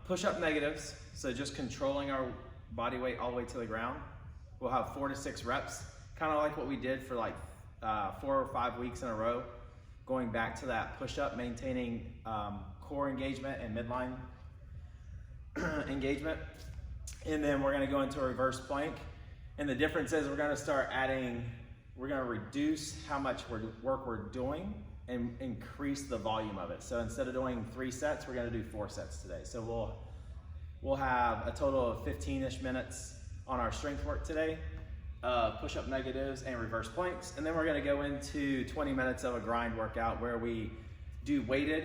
Push-up negatives, so just controlling our body weight all the way to the ground. We'll have 4 to 6 reps, kind of like what we did for like 4 or 5 weeks in a row, going back to that push-up, maintaining core engagement and midline engagement. And then we're gonna go into a reverse plank. And the difference is we're gonna start adding, we're gonna reduce how much work we're doing and increase the volume of it. So instead of doing 3 sets, we're gonna do 4 sets today. So we'll have a total of 15-ish minutes on our strength work today, push-up negatives and reverse planks. And then we're gonna go into 20 minutes of a grind workout where we do weighted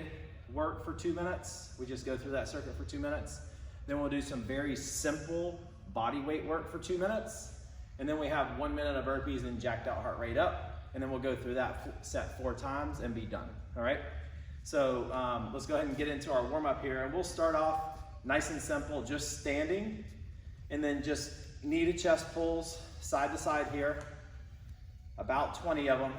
work for 2 minutes. We just go through that circuit for 2 minutes. Then we'll do some very simple body weight work for 2 minutes. And then we have 1 minute of burpees and jacked out heart rate up. And then we'll go through that set 4 times and be done, all right? So let's go ahead and get into our warm up here. And we'll start off nice and simple, just standing, and then just knee to chest pulls, side to side here, about 20 of them.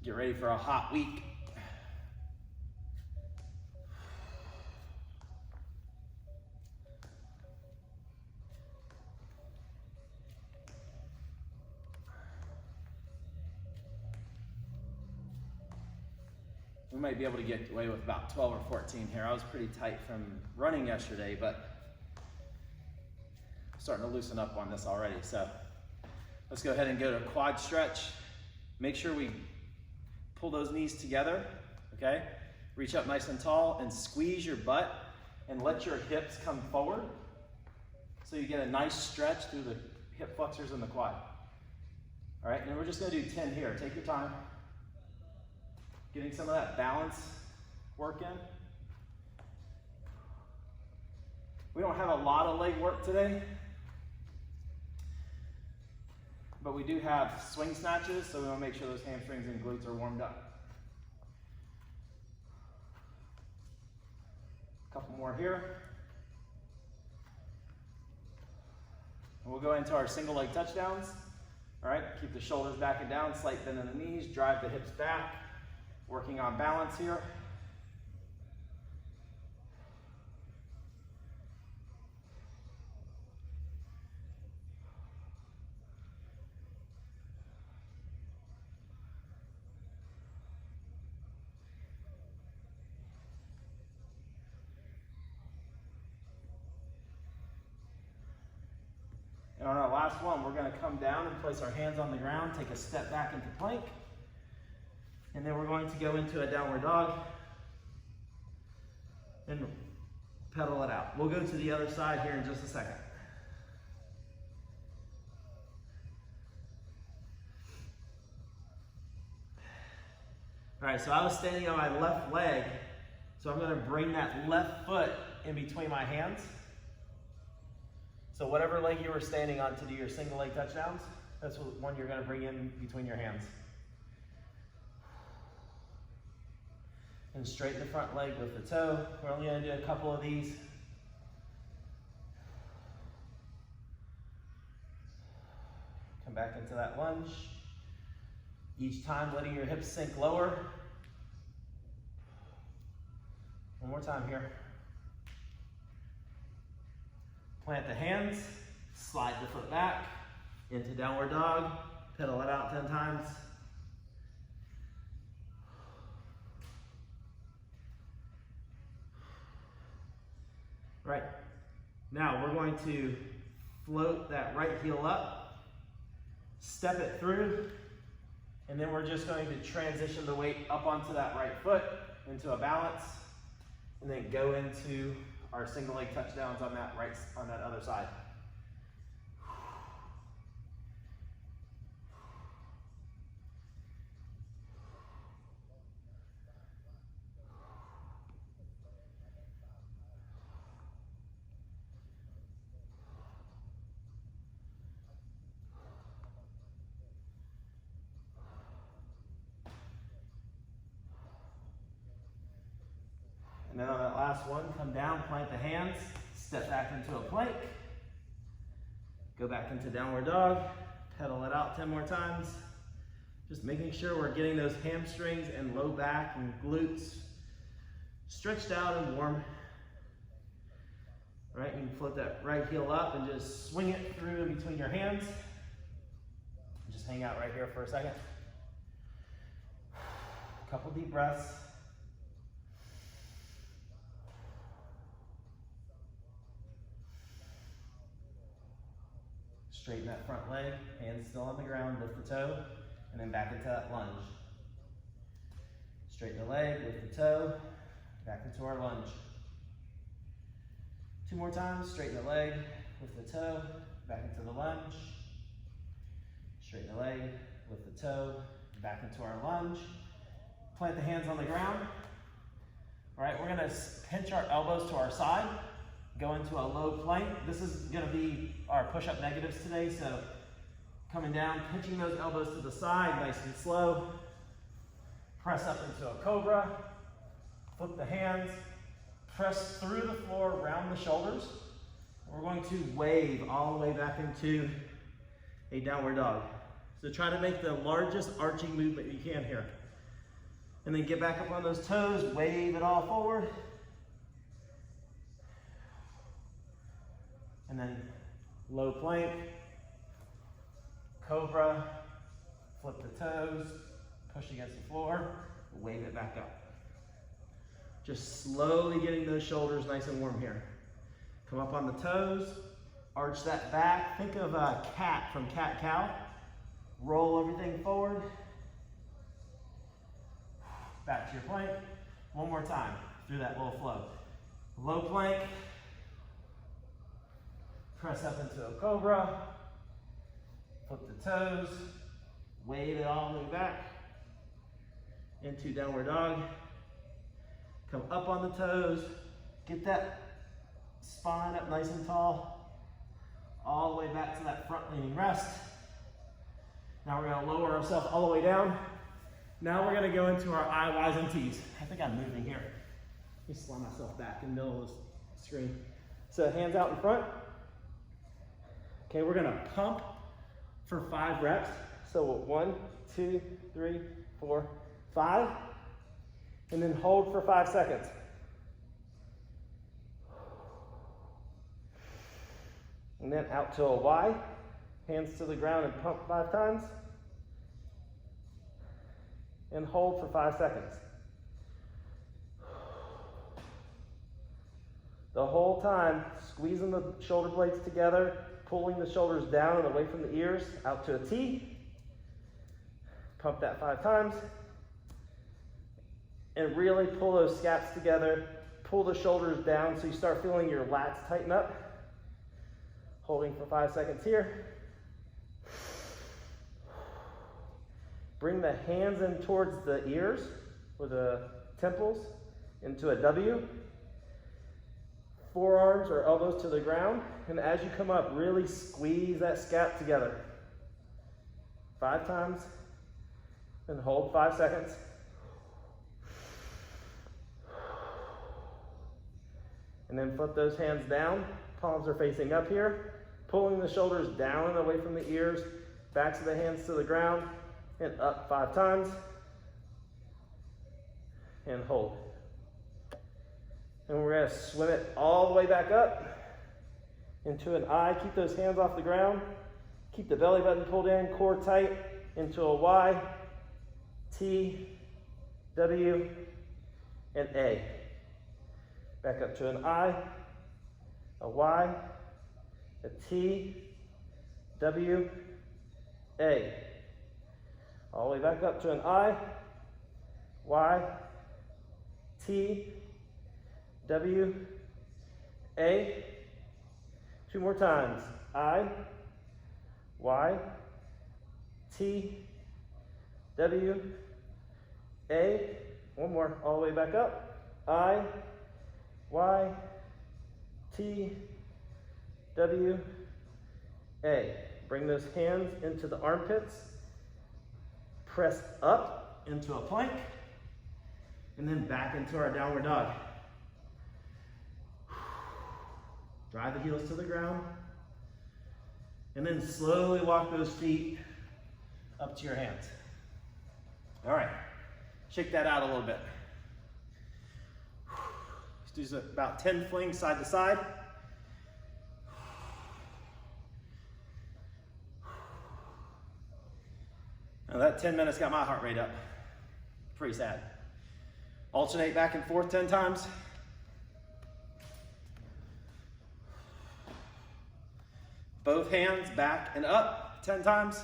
Get ready for a hot week. We might be able to get away with about 12 or 14 here. I was pretty tight from running yesterday, but I'm starting to loosen up on this already. So let's go ahead and go to quad stretch. Make sure we pull those knees together, okay? Reach up nice and tall and squeeze your butt and let your hips come forward so you get a nice stretch through the hip flexors and the quad. All right, and we're just gonna do 10 here. Take your time. Getting some of that balance work in. We don't have a lot of leg work today, but we do have swing snatches, so we want to make sure those hamstrings and glutes are warmed up. A couple more here. And we'll go into our single leg touchdowns. All right, keep the shoulders back and down, slight bend in the knees, drive the hips back. Working on balance here. And on our last one, we're going to come down and place our hands on the ground, take a step back into plank. And then we're going to go into a downward dog and pedal it out. We'll go to the other side here in just a second. All right, so I was standing on my left leg, so I'm gonna bring that left foot in between my hands. So whatever leg you were standing on to do your single leg touchdowns, that's the one you're gonna bring in between your hands. And straighten the front leg with the toe. We're only going to do a couple of these. Come back into that lunge. Each time letting your hips sink lower. One more time here. Plant the hands, slide the foot back into downward dog, pedal it out 10 times. Right, now we're going to float that right heel up, step it through, and then we're just going to transition the weight up onto that right foot into a balance, and then go into our single leg touchdowns on that other side. And then on that last one, come down, plant the hands, step back into a plank. Go back into downward dog, pedal it out 10 more times. Just making sure we're getting those hamstrings and low back and glutes stretched out and warm. All right, you can float that right heel up and just swing it through in between your hands. Just hang out right here for a second. A couple deep breaths. Straighten that front leg, hands still on the ground, lift the toe, and then back into that lunge. Straighten the leg, lift the toe, back into our lunge. 2 more times, straighten the leg, lift the toe, back into the lunge. Straighten the leg, lift the toe, back into our lunge. Plant the hands on the ground. All right, we're gonna pinch our elbows to our side, go into a low plank. This is gonna be our push-up negatives today, so coming down, pinching those elbows to the side, nice and slow. Press up into a cobra, flip the hands, press through the floor, round the shoulders. We're going to wave all the way back into a downward dog. So try to make the largest arching movement you can here. And then get back up on those toes, wave it all forward. And then low plank, cobra, flip the toes, push against the floor, wave it back up. Just slowly getting those shoulders nice and warm here. Come up on the toes, arch that back. Think of a cat from cat-cow. Roll everything forward. Back to your plank. One more time through that little flow. Low plank. Press up into a cobra. Flip the toes. Wave it all the way back into downward dog. Come up on the toes. Get that spine up nice and tall. All the way back to that front leaning rest. Now we're going to lower ourselves all the way down. Now we're going to go into our I, Ys, and Ts. I think I'm moving here. Let me slide myself back in the middle of the screen. So hands out in front. Okay, we're going to pump for 5 reps. So 1, 2, 3, 4, 5. And then hold for 5 seconds. And then out to a Y. Hands to the ground and pump 5 times. And hold for 5 seconds. The whole time, squeezing the shoulder blades together, pulling the shoulders down and away from the ears, out to a T. Pump that 5 times. And really pull those scaps together. Pull the shoulders down so you start feeling your lats tighten up. Holding for 5 seconds here. Bring the hands in towards the ears or the temples into a W. Forearms or elbows to the ground. And as you come up, really squeeze that scap together. 5 times. And hold 5 seconds. And then flip those hands down. Palms are facing up here. Pulling the shoulders down and away from the ears. Backs of the hands to the ground. And up 5 times. And hold. And we're going to swim it all the way back up into an I. Keep those hands off the ground. Keep the belly button pulled in, core tight, into a Y, T, W, and A. Back up to an I, a Y, a T, W, A. All the way back up to an I, Y, T, W, A. 2 more times. I, Y, T, W, A. 1 more. All the way back up. I, Y, T, W, A. Bring those hands into the armpits. Press up into a plank. And then back into our downward dog. Drive the heels to the ground. And then slowly walk those feet up to your hands. All right, shake that out a little bit. Let's do about 10 flings side to side. Now that 10 minutes got my heart rate up. Pretty sad. Alternate back and forth 10 times. Both hands back and up 10 times.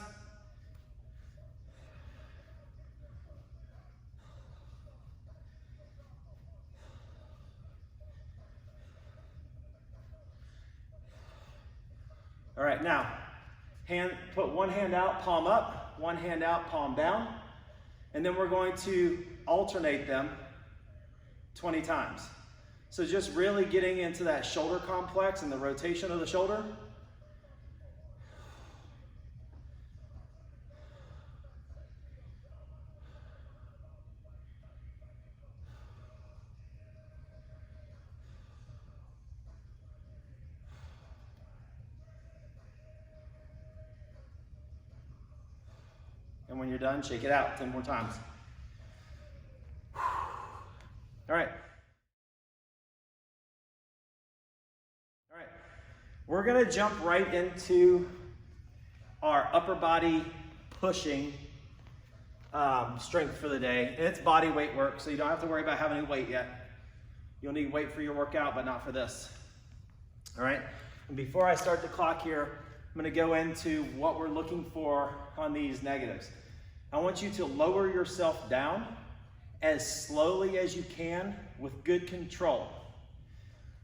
All right, now, put one hand out, palm up, one hand out, palm down, and then we're going to alternate them 20 times. So just really getting into that shoulder complex and the rotation of the shoulder. And when you're done, shake it out 10 more times. All right. All right. We're going to jump right into our upper body pushing strength for the day. And it's body weight work, so you don't have to worry about having any weight yet. You'll need weight for your workout, but not for this. All right. And before I start the clock here, I'm going to go into what we're looking for on these negatives. I want you to lower yourself down as slowly as you can with good control.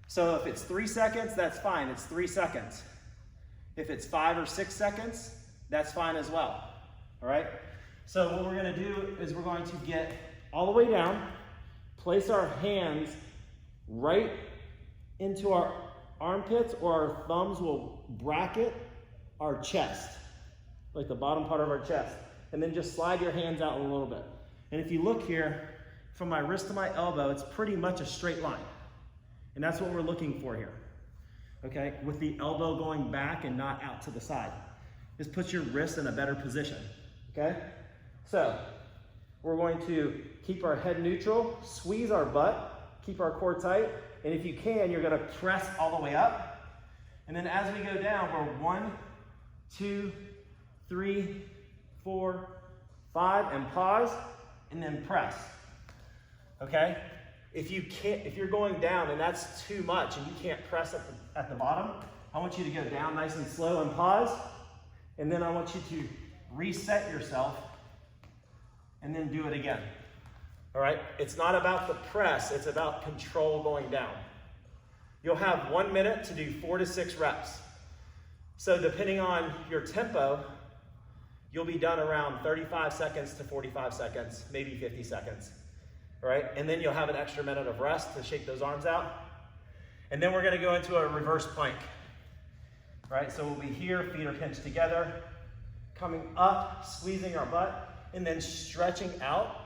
So if it's 3 seconds, that's fine. It's 3 seconds. If it's 5 or 6 seconds, that's fine as well. All right? So what we're going to do is we're going to get all the way down, place our hands right into our armpits, or our thumbs will bracket our chest, like the bottom part of our chest. And then just slide your hands out a little bit. And if you look here, from my wrist to my elbow, it's pretty much a straight line. And that's what we're looking for here, okay? With the elbow going back and not out to the side. Just put your wrist in a better position, okay? So, we're going to keep our head neutral, squeeze our butt, keep our core tight, and if you can, you're gonna press all the way up. And then as we go down, we're 1, 2, 3, 4, 5, and pause, and then press. Okay? If you're going down and that's too much and you can't press at the bottom, I want you to go down nice and slow and pause, and then I want you to reset yourself and then do it again. All right? It's not about the press, it's about control going down. You'll have 1 minute to do 4 to 6 reps. So depending on your tempo, you'll be done around 35 seconds to 45 seconds, maybe 50 seconds, all right? And then you'll have an extra minute of rest to shake those arms out. And then we're gonna go into a reverse plank, right? So we'll be here, feet are pinched together, coming up, squeezing our butt, and then stretching out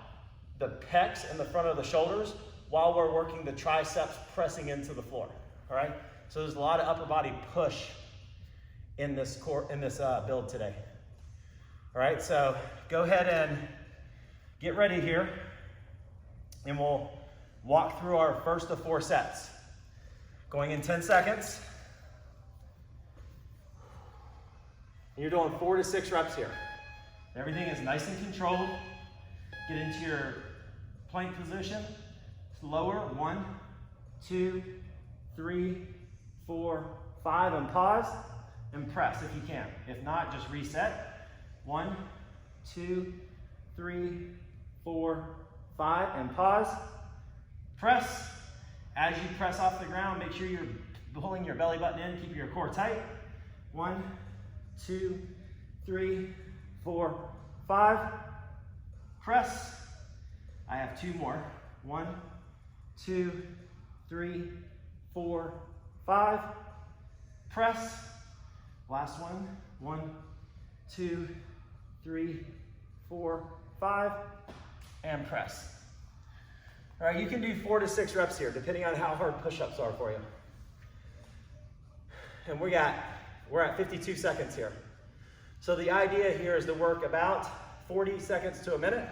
the pecs and the front of the shoulders while we're working the triceps pressing into the floor, all right? So there's a lot of upper body push in this build today. All right, so go ahead and get ready here, and we'll walk through our first of 4 sets. Going in 10 seconds. And you're doing 4 to 6 reps here. Everything is nice and controlled. Get into your plank position. Lower, 1, 2, 3, 4, 5, and pause, and press if you can. If not, just reset. 1, 2, 3, 4, 5, and pause. Press. As you press off the ground, make sure you're pulling your belly button in, keep your core tight. 1, 2, 3, 4, 5. Press. I have 2 more. 1, 2, 3, 4, 5. Press. Last one. 1, 2, 3, 4, 5, and press. All right, you can do 4 to 6 reps here, depending on how hard push-ups are for you. And we got We're at 52 seconds here. So the idea here is to work about 40 seconds to a minute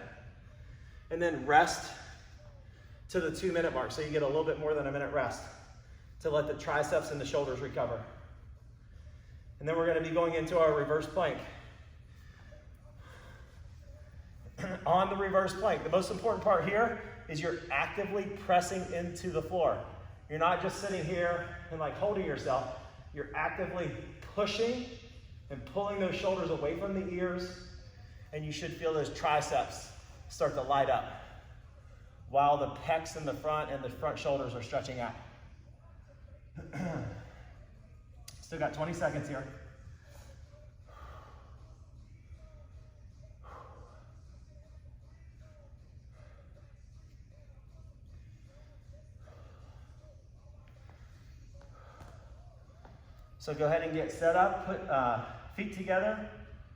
and then rest to the 2-minute mark. So you get a little bit more than a minute rest to let the triceps and the shoulders recover. And then we're going to be going into our reverse plank. On the reverse plank, the most important part here is you're actively pressing into the floor. You're not just sitting here and like holding yourself. You're actively pushing and pulling those shoulders away from the ears, and you should feel those triceps start to light up while the pecs in the front and the front shoulders are stretching out. Still got 20 seconds here. So go ahead and get set up, put feet together,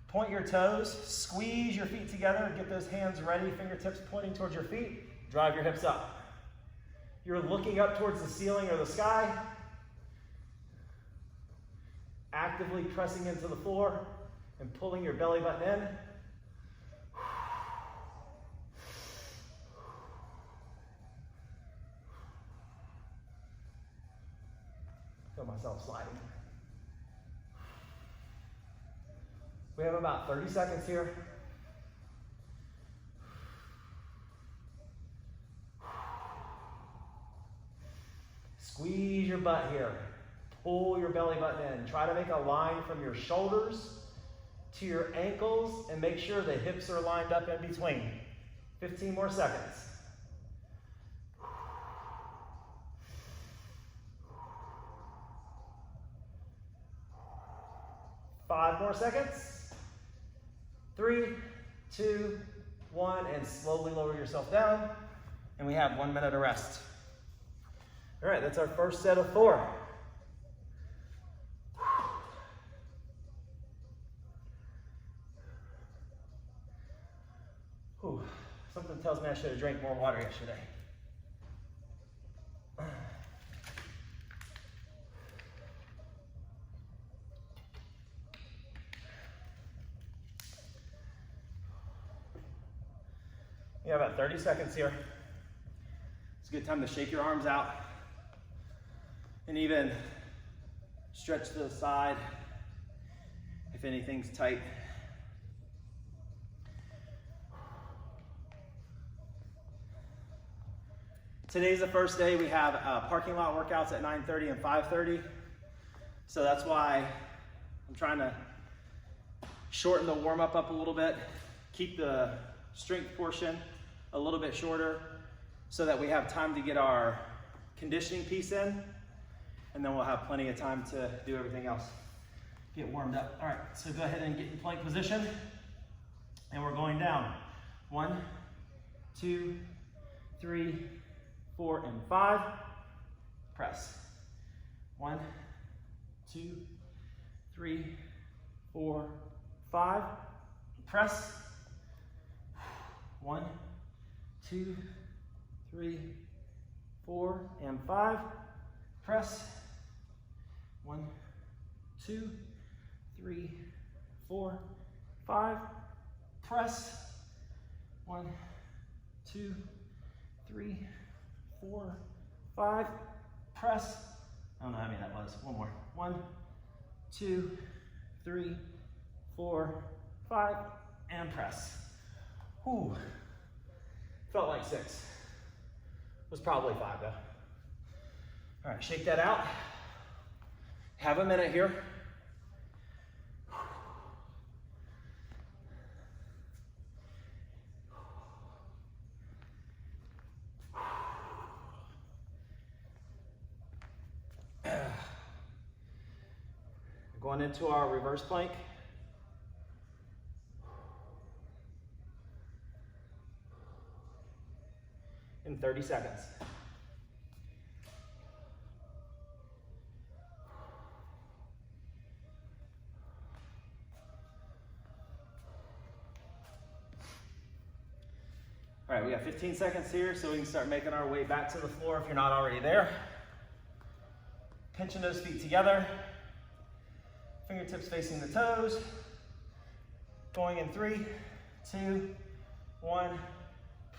point your toes, squeeze your feet together, get those hands ready, fingertips pointing towards your feet, drive your hips up. You're looking up towards the ceiling or the sky, actively pressing into the floor and pulling your belly button in. Feel myself sliding. We have about 30 seconds here. Squeeze your butt here. Pull your belly button in. Try to make a line from your shoulders to your ankles and make sure the hips are lined up in between. 15 more seconds. 5 more seconds. 3, 2, 1, and slowly lower yourself down. And we have 1 minute of rest. All right, that's our first set of 4. Whew. Something tells me I should have drank more water yesterday. You have about 30 seconds here. It's a good time to shake your arms out and even stretch to the side if anything's tight. Today's the first day we have parking lot workouts at 9:30 and 5:30. So that's why I'm trying to shorten the warm-up up a little bit, keep the strength portion a little bit shorter so that we have time to get our conditioning piece in, and then we'll have plenty of time to do everything else. Get warmed up. All right, so go ahead and get in plank position, and we're going down. 1, 2, 3, 4, and 5. Press. 1, 2, 3, 4, 5. Press. 1, 2, 3, 4, and 5. Press. 1, 2, 3, 4, 5. Press. 1, 2, 3, 4, 5. Press. I don't know how many that was. One more. 1, 2, 3, 4, 5, and press. Whew. Felt like 6. Was probably 5 though. All right, shake that out. Have a minute here. Going into our reverse plank. In 30 seconds. All right, we got 15 seconds here, so we can start making our way back to the floor if you're not already there. Pinching those feet together. Fingertips facing the toes. Going in 3, 2, 1.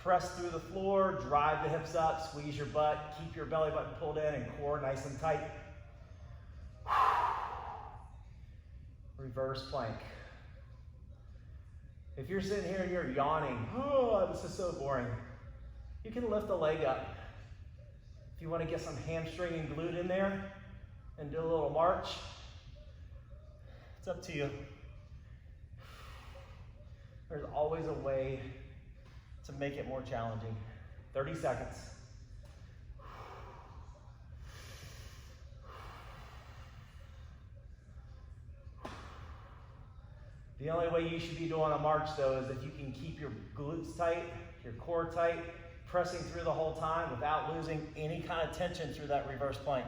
Press through the floor, drive the hips up, squeeze your butt, keep your belly button pulled in and core nice and tight. Reverse plank. If you're sitting here and you're yawning, oh, this is so boring, you can lift a leg up. If you want to get some hamstring and glute in there and do a little march, it's up to you. There's always a way to make it more challenging. 30 seconds. The only way you should be doing a march though is if you can keep your glutes tight, your core tight, pressing through the whole time without losing any kind of tension through that reverse plank.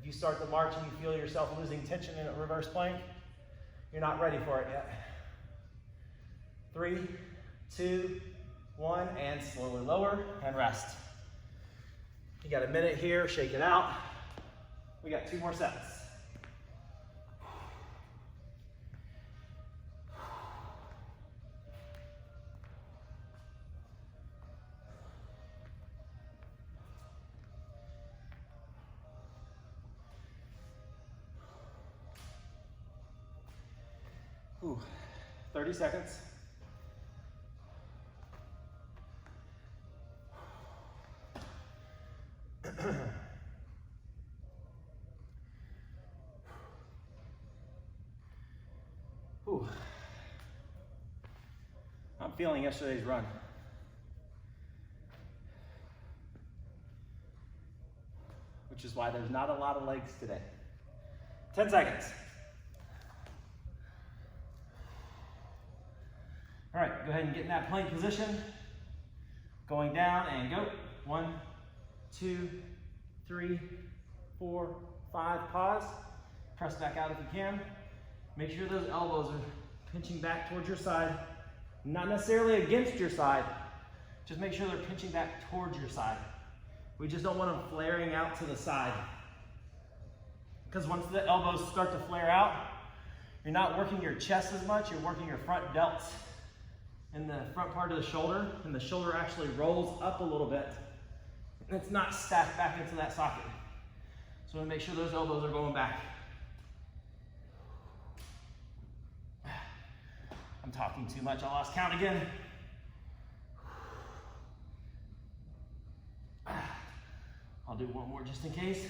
If you start the march and you feel yourself losing tension in a reverse plank, you're not ready for it yet. 3, 2, 1, and slowly lower and rest. You got a minute here, shake it out. We got 2 more sets. Ooh, 30 seconds. Ooh. I'm feeling yesterday's run. Which is why there's not a lot of legs today. 10 seconds. All right, go ahead and get in that plank position. Going down and go. 1, 2, 3, 4, 5, pause. Press back out if you can. Make sure those elbows are pinching back towards your side. Not necessarily against your side. Just make sure they're pinching back towards your side. We just don't want them flaring out to the side. Because once the elbows start to flare out, you're not working your chest as much, you're working your front delts in the front part of the shoulder, and the shoulder actually rolls up a little bit. And it's not stacked back into that socket. So we make sure those elbows are going back. I'm talking too much, I lost count again. I'll do one more just in case.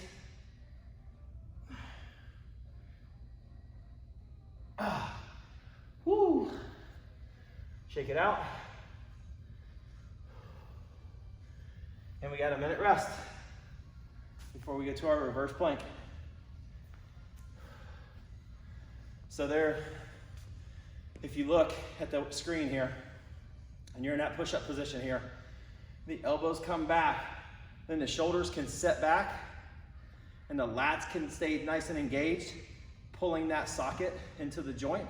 Woo. Shake it out. And we got a minute rest before we get to our reverse plank. So there, if you look at the screen here, and you're in that push-up position here, the elbows come back, then the shoulders can set back, and the lats can stay nice and engaged, pulling that socket into the joint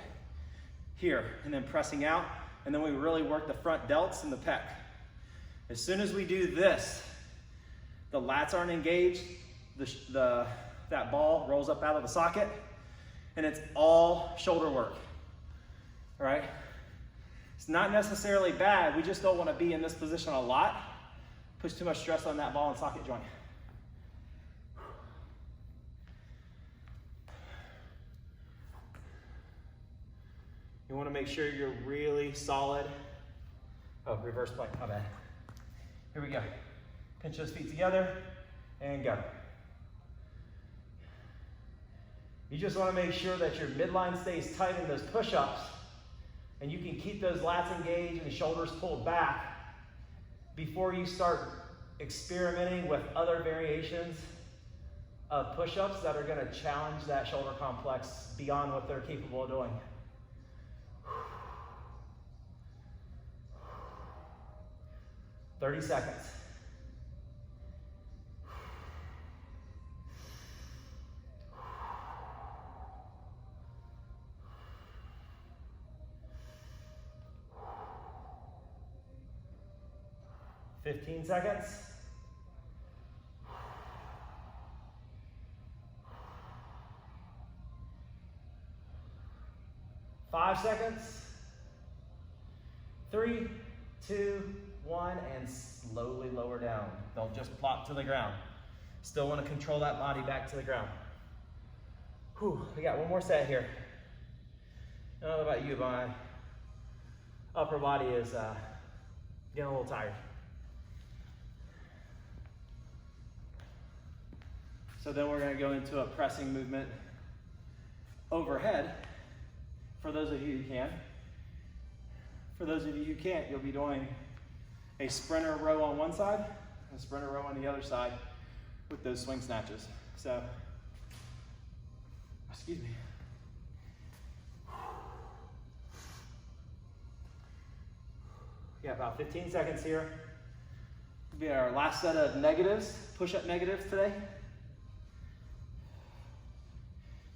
here, and then pressing out, and then we really work the front delts and the pec. As soon as we do this, the lats aren't engaged, that ball rolls up out of the socket, and it's all shoulder work, all right? It's not necessarily bad, we just don't want to be in this position a lot, push too much stress on that ball and socket joint. You want to make sure you're really solid. Oh, reverse plank, my bad. Here we go. Pinch those feet together and go. You just want to make sure that your midline stays tight in those push-ups, and you can keep those lats engaged and shoulders pulled back before you start experimenting with other variations of push-ups that are going to challenge that shoulder complex beyond what they're capable of doing. 30 seconds. Fifteen seconds. 5 seconds. 3, 2, 1, and slowly lower down. Don't just plop to the ground. Still want to control that body back to the ground. Whew, we got one more set here. I don't know about you, but my upper body is getting a little tired. So then we're going to go into a pressing movement overhead for those of you who can. For those of you who can't, you'll be doing a sprinter row on one side and a sprinter row on the other side with those swing snatches. So, excuse me. We got about 15 seconds here. It'll be our last set of negatives, push-up negatives today.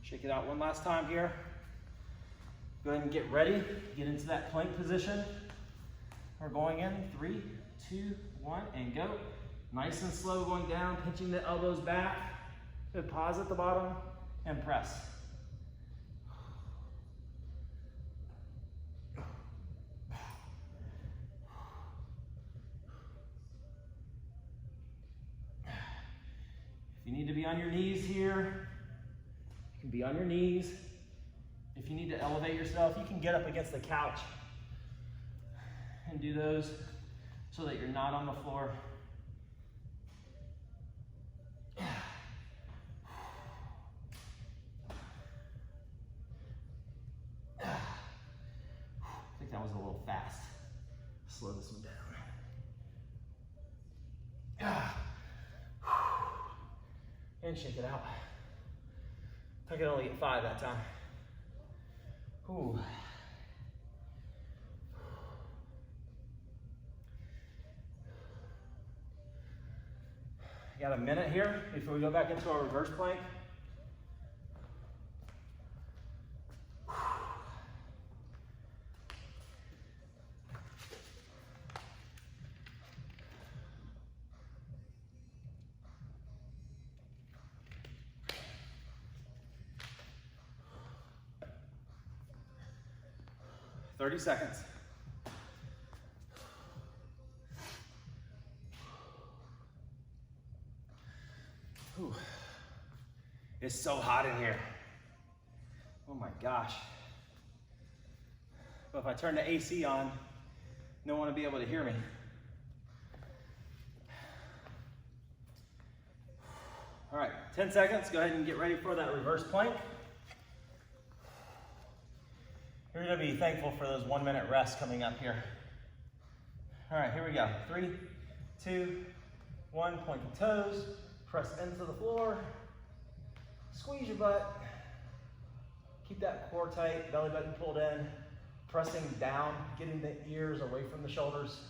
Shake it out one last time here. Go ahead and get ready. Get into that plank position. We're going in. 3, 2, 1, and go. Nice and slow going down, pinching the elbows back. Good pause at the bottom and press. If you need to be on your knees here, you can be on your knees. If you need to elevate yourself, you can get up against the couch and do those so that you're not on the floor. I think that was a little fast. Slow this one down. And shake it out. I could only get 5 that time. Ooh. Got a minute here before we go back into our reverse plank. Thirty seconds. Whew. It's so hot in here. Oh my gosh. But if I turn the AC on, no one will be able to hear me. All right, 10 seconds. Go ahead and get ready for that reverse plank. You're gonna be thankful for those 1 minute rests coming up here. All right, here we go. 3, 2, 1, point the toes, press into the floor, squeeze your butt, keep that core tight, belly button pulled in, pressing down, getting the ears away from the shoulders.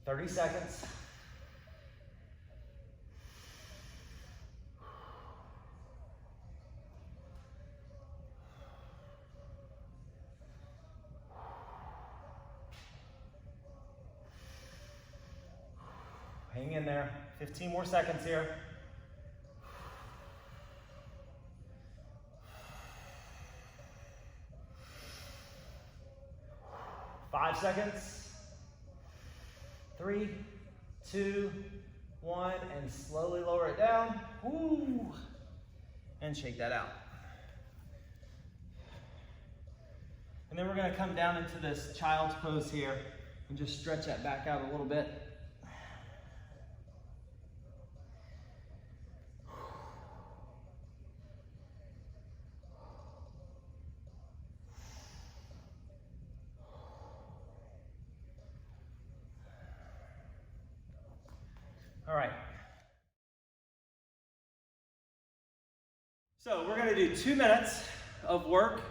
Thirty seconds. Hang in there. 15 more seconds here. Five seconds. 3, 2, 1, and slowly lower it down. Woo! And shake that out. And then we're going to come down into this child's pose here and just stretch that back out a little bit. All right. So we're going to do 2 minutes of work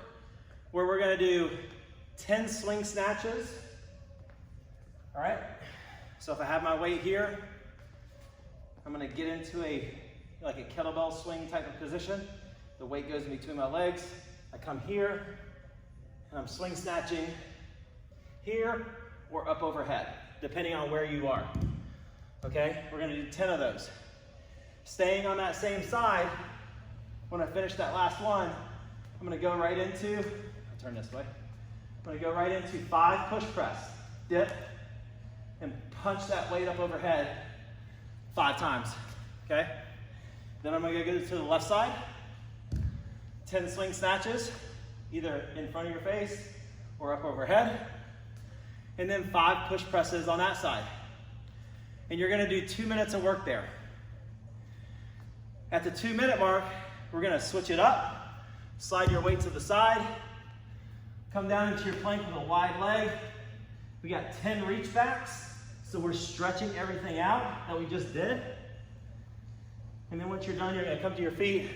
where we're going to do 10 swing snatches. All right. So if I have my weight here, I'm going to get into like a kettlebell swing type of position. The weight goes in between my legs. I come here and I'm swing snatching here, or up overhead, depending on where you are. Okay, we're gonna do 10 of those. Staying on that same side, when I finish that last one, I'm gonna go right into, I'll turn this way. I'm gonna go right into 5 push press. Dip, and punch that weight up overhead 5 times, okay? Then I'm gonna go to the left side, 10 swing snatches, either in front of your face or up overhead, and then 5 push presses on that side. And you're gonna do 2 minutes of work there. At the 2-minute mark, we're gonna switch it up, slide your weight to the side, come down into your plank with a wide leg. We got 10 reach backs, so we're stretching everything out that we just did. And then once you're done, you're gonna come to your feet,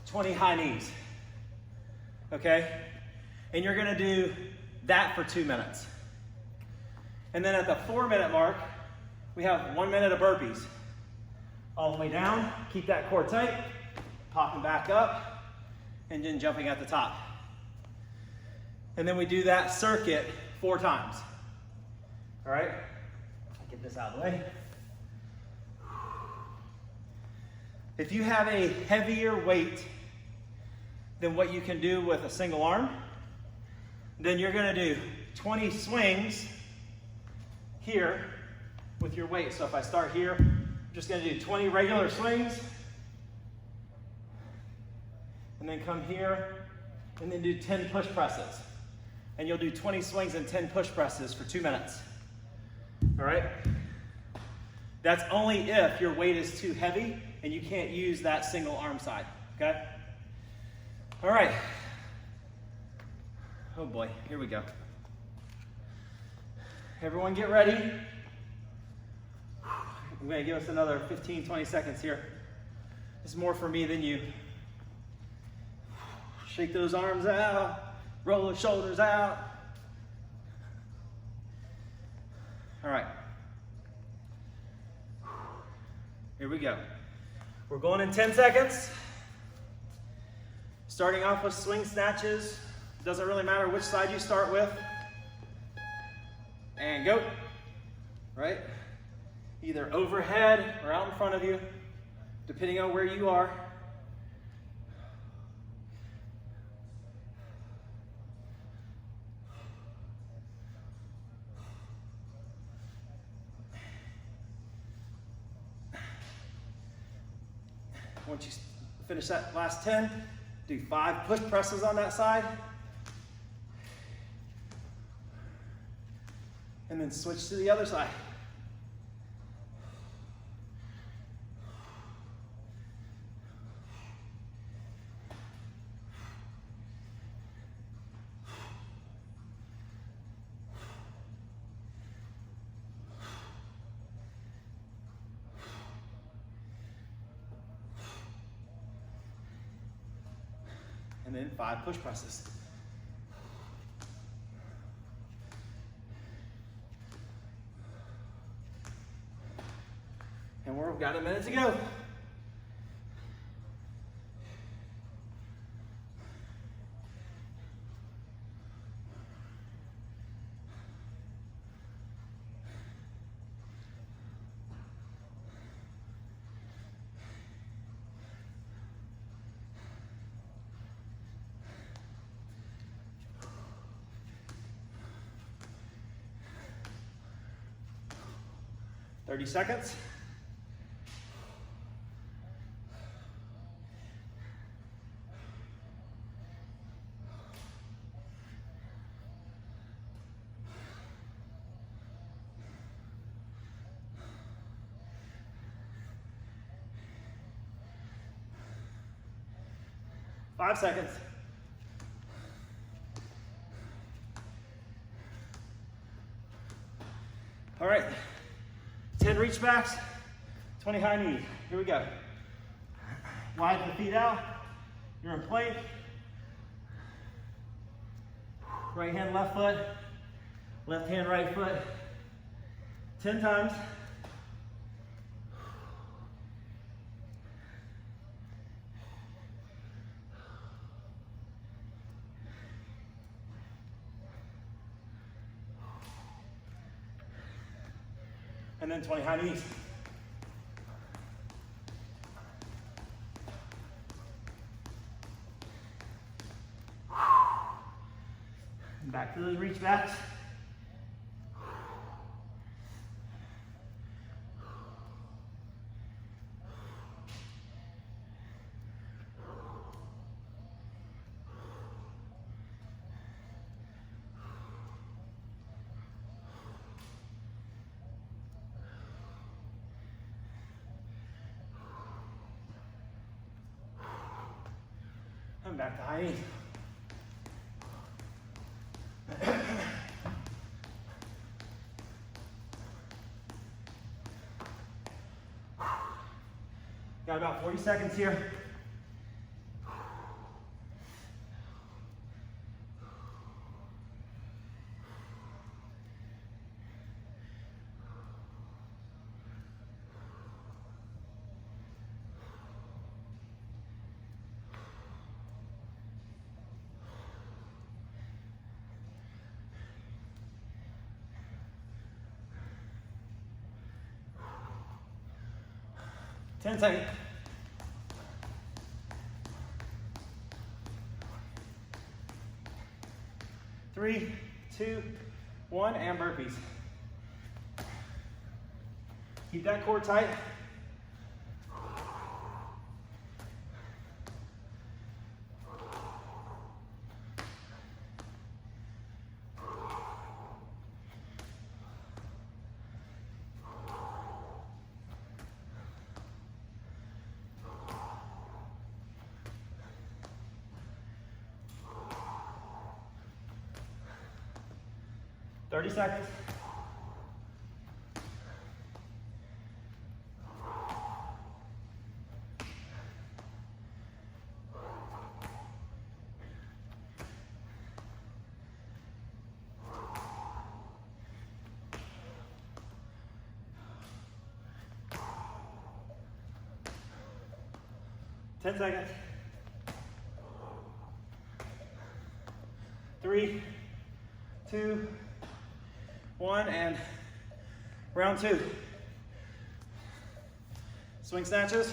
20 high knees, okay? And you're gonna do that for 2 minutes. And then at the 4-minute mark, we have 1 minute of burpees. All the way down, keep that core tight, popping back up, and then jumping at the top. And then we do that circuit 4 times. All right, get this out of the way. If you have a heavier weight than what you can do with a single arm, then you're gonna do 20 swings here with your weight. So if I start here, I'm just gonna do 20 regular swings, and then come here, and then do 10 push presses. And you'll do 20 swings and 10 push presses for 2 minutes. All right? That's only if your weight is too heavy and you can't use that single arm side, okay? All right. Oh boy, here we go. Everyone get ready. I'm gonna give us another 15, 20 seconds here. It's more for me than you. Shake those arms out. Roll those shoulders out. All right. Here we go. We're going in 10 seconds. Starting off with swing snatches. Doesn't really matter which side you start with. And go. Right? Either overhead or out in front of you, depending on where you are. Once you finish that last 10, do 5 push presses on that side. And then switch to the other side. And then 5 push presses. And we've got a minute to go. Thirty seconds. Five seconds. All right, 10 reach backs, 20 high knees. Here we go. Widen the feet out. You're in plank. Right hand, left foot. Left hand, right foot. 10 times. And then 20 high knees. And back to those reach backs. And back to high knees. Got about 40 seconds here. Ten seconds. 3, 2, 1, and burpees. Keep that core tight. Thirty seconds. Ten seconds. 3, 2, 1, and round 2. Swing snatches.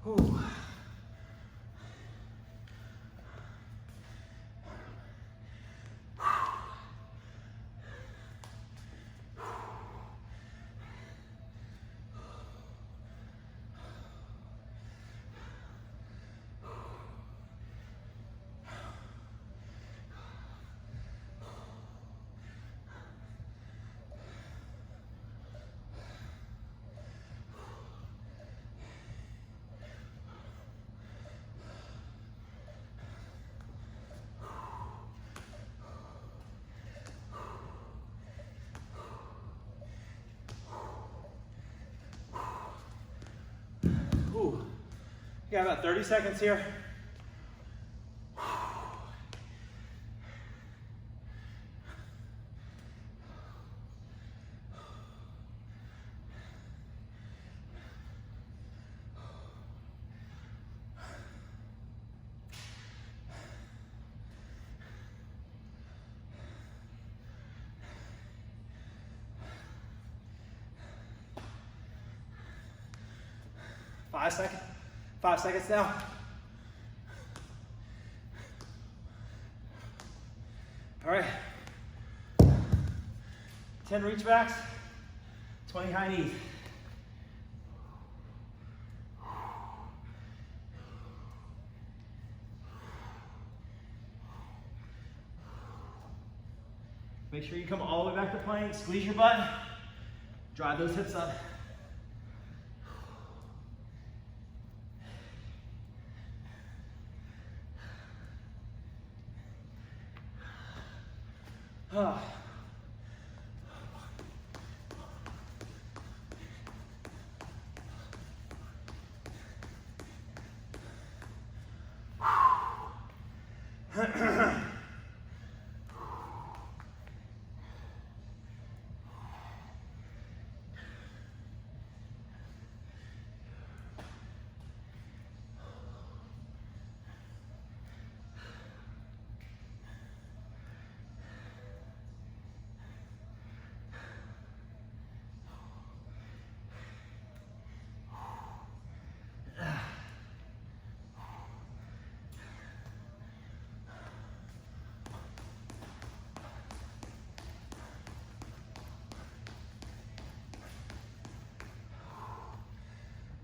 Ooh. Ooh. You got about 30 seconds here. Five seconds now. All right. 10 reach backs, 20 high knees. Make sure you come all the way back to plank, squeeze your butt, drive those hips up.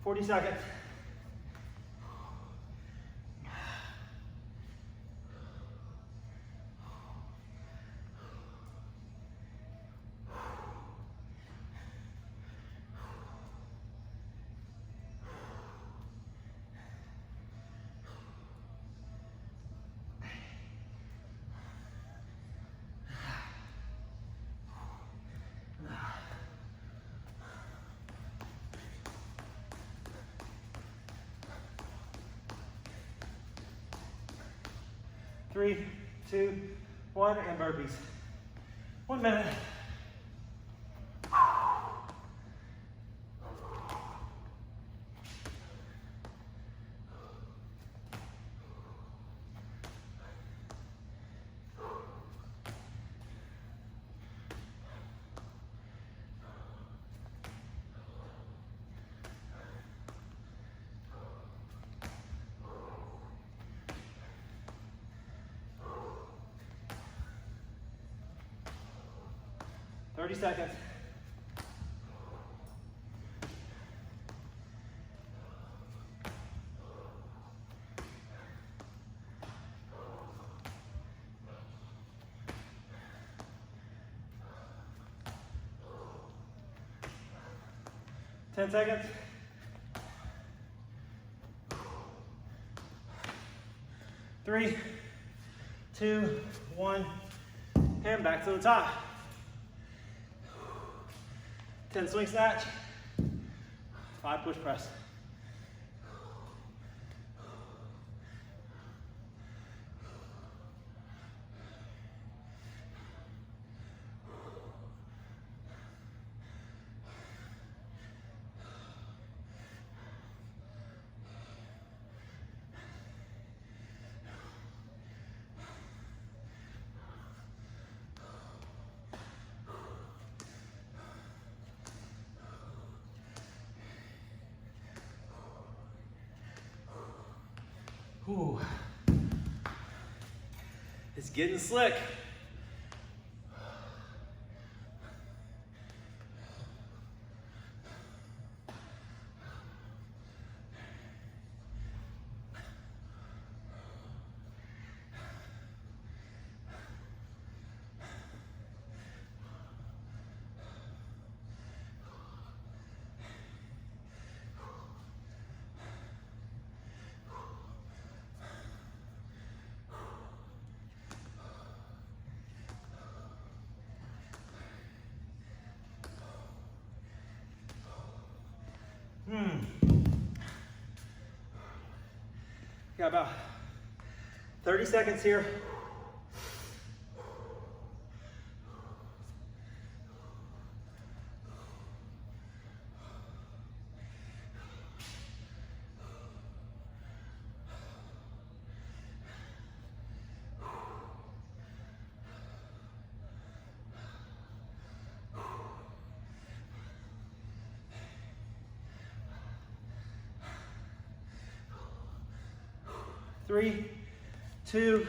40 seconds. Three, 2, 1, and burpees. 1 minute. Thirty seconds. Ten seconds. 3, 2, 1, and back to the top. 10 swing snatch, 5 push press. Ooh. It's getting slick. Got about 30 seconds here. Three, 2,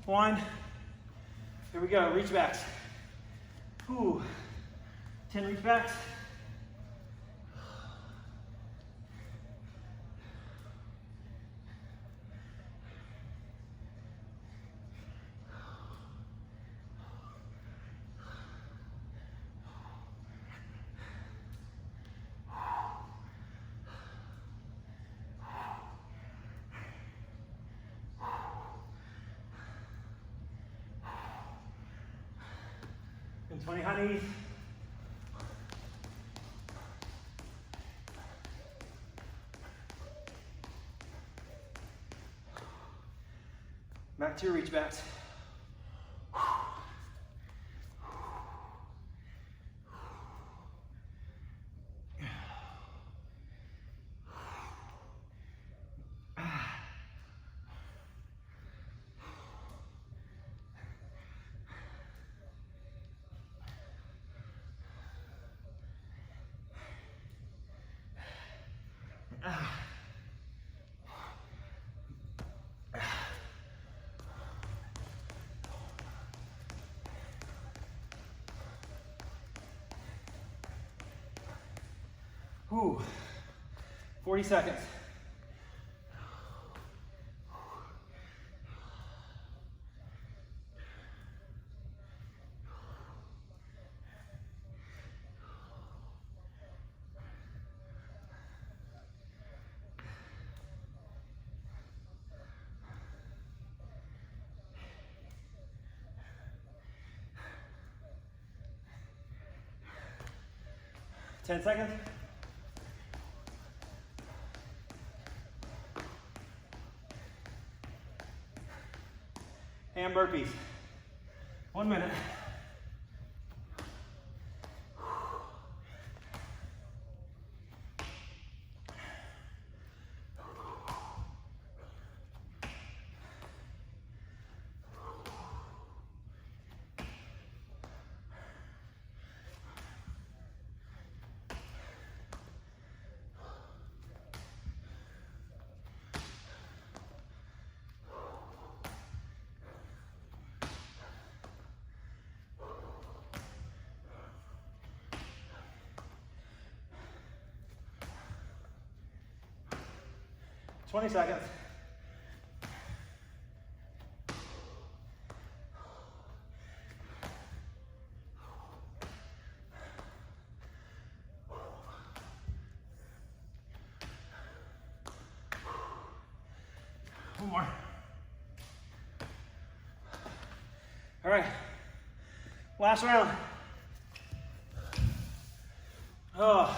1. Here we go, reach backs. Ooh. 10 reach backs. And 20 high knees. Back to your reach backs. Whew. 40 seconds. Ten seconds. And burpees. 1 minute. Twenty seconds. One more. All right, last round. Oh.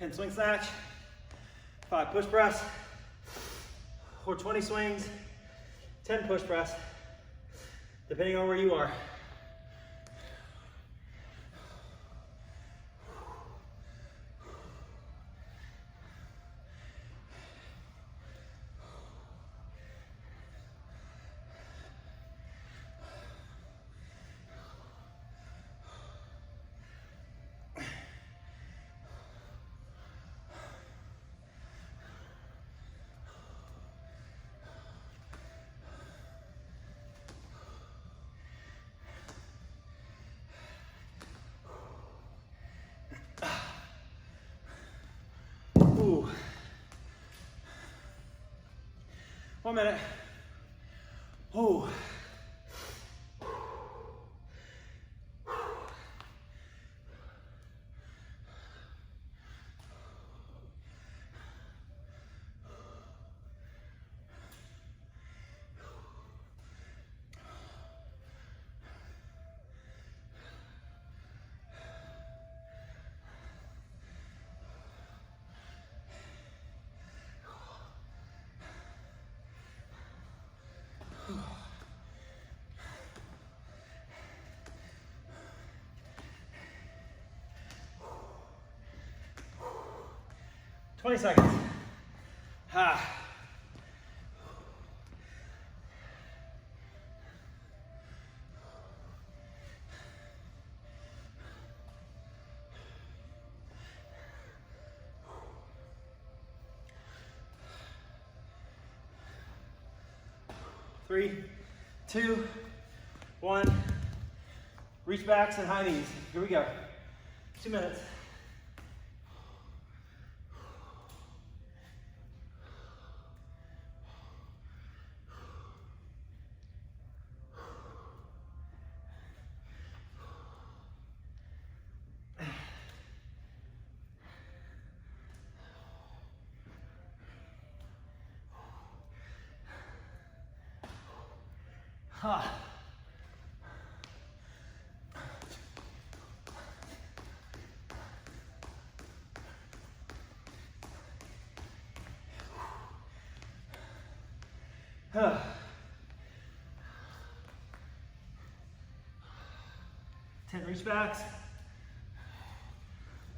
And swing snatch, 5 push press, or 20 swings, 10 push press, depending on where you are. Ooh. 1 minute. Ooh. Twenty seconds. Ha. Three, 2, 1. Reach backs and high knees. Here we go. 2 minutes. Ha. Huh. 10 reach backs,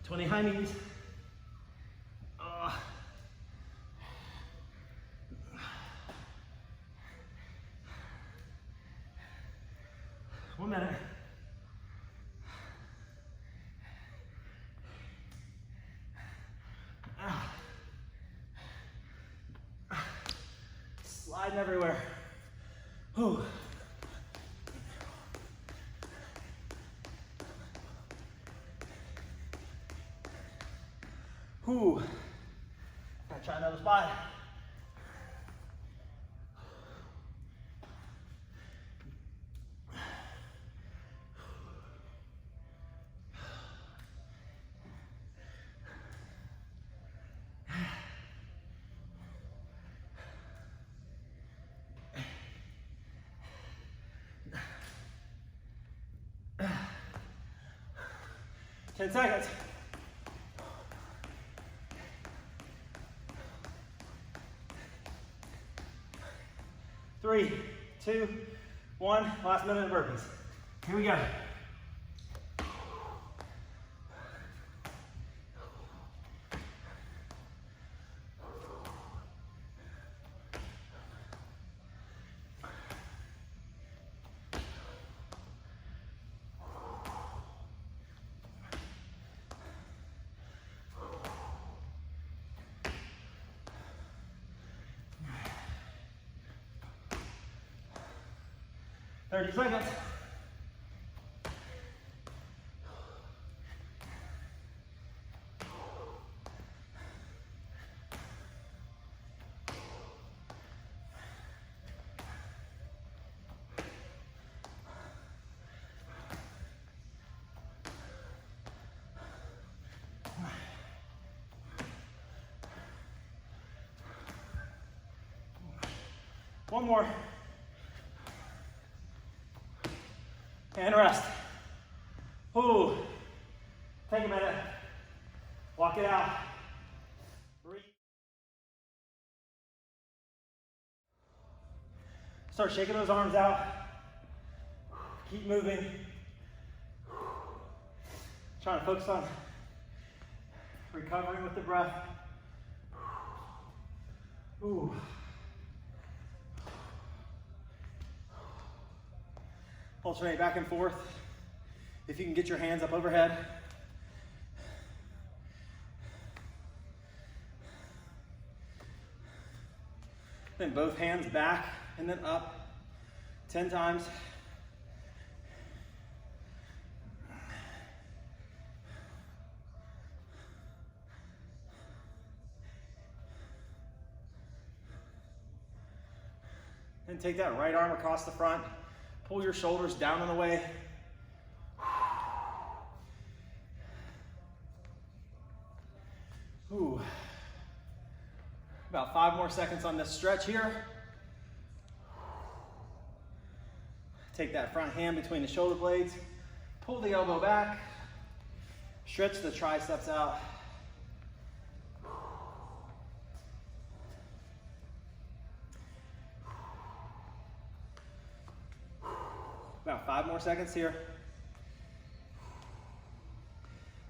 20 high knees. 1 minute. Sliding everywhere. Whew. Whew. Gotta try another spot. Ten seconds. 3, 2, 1. Last minute of burpees. Here we go. Thirty seconds. One more. And rest. Ooh. Take a minute. Walk it out. Breathe. Start shaking those arms out. Keep moving. Trying to focus on recovering with the breath. Ooh. Alternate back and forth. If you can get your hands up overhead. Then both hands back and then up 10 times. Then take that right arm across the front. Pull your shoulders down and away. Ooh. About 5 more seconds on this stretch here. Take that front hand between the shoulder blades. Pull the elbow back. Stretch the triceps out. About 5 more seconds here.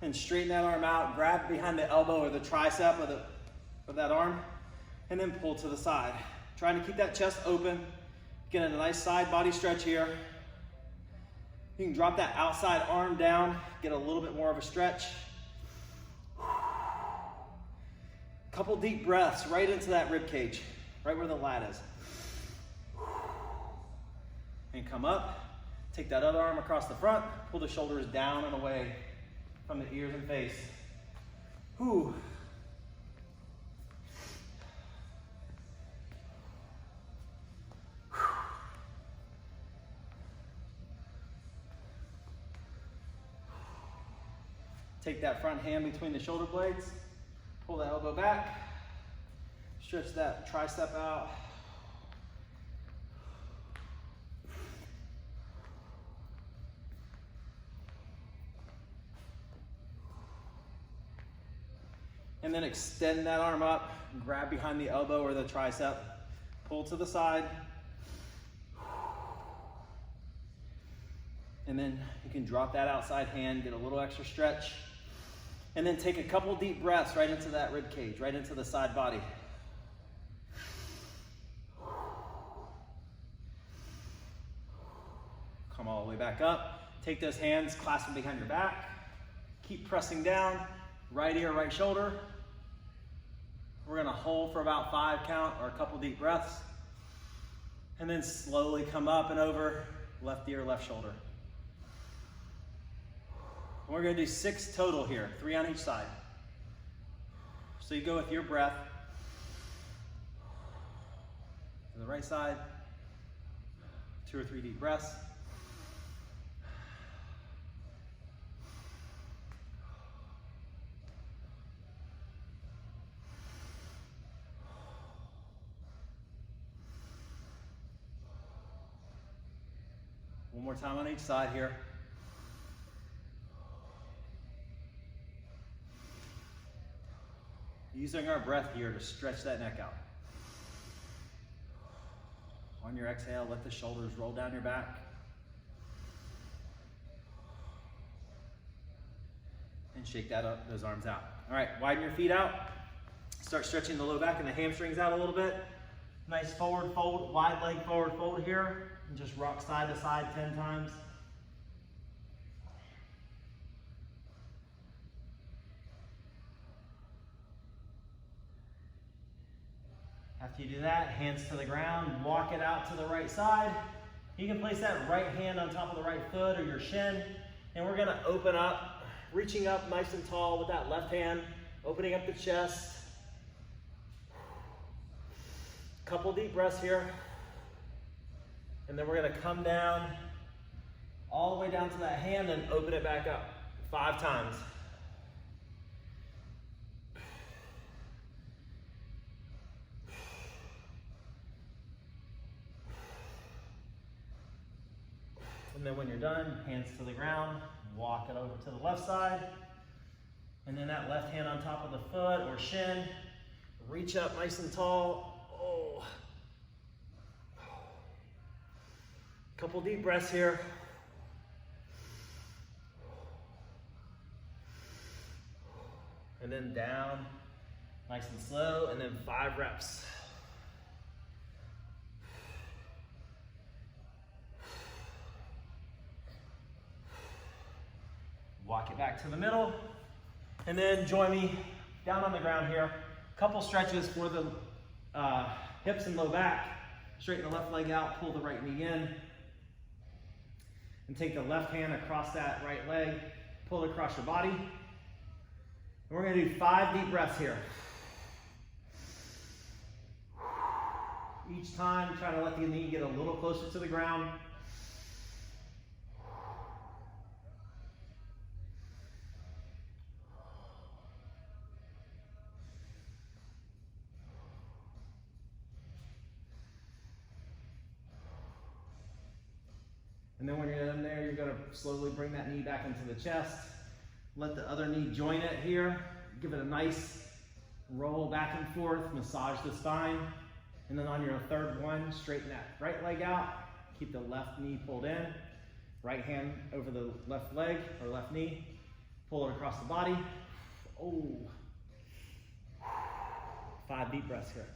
And straighten that arm out. Grab behind the elbow or the tricep of that arm. And then pull to the side. Trying to keep that chest open. Get a nice side body stretch here. You can drop that outside arm down. Get a little bit more of a stretch. Couple deep breaths right into that rib cage. Right where the lat is. And come up. Take that other arm across the front, pull the shoulders down and away from the ears and face. Whew. Take that front hand between the shoulder blades, pull the elbow back, stretch that tricep out. And then extend that arm up, grab behind the elbow or the tricep, pull to the side. And then you can drop that outside hand, get a little extra stretch. And then take a couple deep breaths right into that rib cage, right into the side body. Come all the way back up. Take those hands, clasp them behind your back. Keep pressing down, right ear, right shoulder. We're gonna hold for about 5 count or a couple deep breaths. And then slowly come up and over, left ear, left shoulder. And we're gonna do 6 total here, 3 on each side. So you go with your breath to the right side, 2 or 3 deep breaths. One more time on each side here. Using our breath here to stretch that neck out. On your exhale, let the shoulders roll down your back. And shake that up, those arms out. All right, widen your feet out. Start stretching the low back and the hamstrings out a little bit. Nice forward fold, wide leg forward fold here. And just rock side to side 10 times. After you do that, hands to the ground, walk it out to the right side. You can place that right hand on top of the right foot or your shin, and we're gonna open up, reaching up nice and tall with that left hand, opening up the chest. Couple deep breaths here. And then we're gonna come down all the way down to that hand and open it back up 5 times. And then when you're done, hands to the ground, walk it over to the left side. And then that left hand on top of the foot or shin, reach up nice and tall. Oh. Couple deep breaths here. And then down, nice and slow, and then 5 reps. Walk it back to the middle, and then join me down on the ground here. Couple stretches for the hips and low back. Straighten the left leg out, pull the right knee in, and take the left hand across that right leg, pull it across your body. And we're gonna do 5 deep breaths here. Each time, try to let the knee get a little closer to the ground. And then when you're in there, you're gonna slowly bring that knee back into the chest. Let the other knee join it here. Give it a nice roll back and forth, massage the spine. And then on your 3rd one, straighten that right leg out. Keep the left knee pulled in. Right hand over the left leg or left knee. Pull it across the body. Oh. 5 deep breaths here.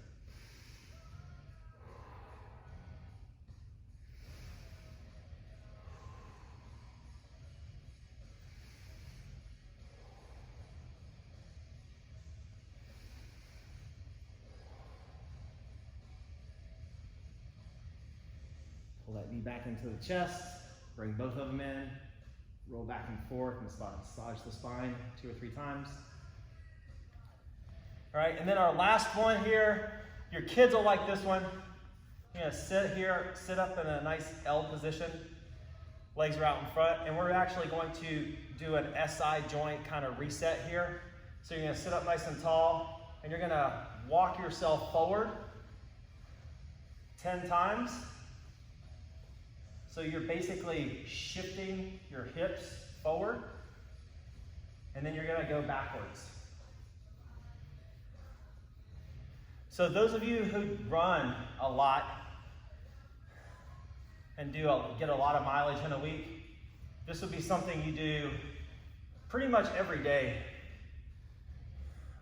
Pull that knee back into the chest, bring both of them in, roll back and forth, massage the spine 2 or 3 times. All right, and then our last one here, your kids will like this one. You're gonna sit here, sit up in a nice L position, legs are out in front, and we're actually going to do an SI joint kind of reset here. So you're gonna sit up nice and tall, and you're gonna walk yourself forward 10 times. So you're basically shifting your hips forward, and then you're gonna go backwards. So those of you who run a lot and get a lot of mileage in a week, this would be something you do pretty much every day.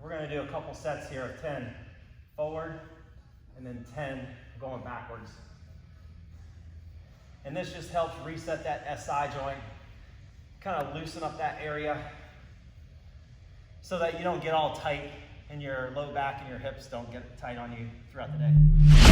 We're gonna do a couple sets here of 10 forward, and then 10 going backwards. And this just helps reset that SI joint, kind of loosen up that area so that you don't get all tight and your low back and your hips don't get tight on you throughout the day.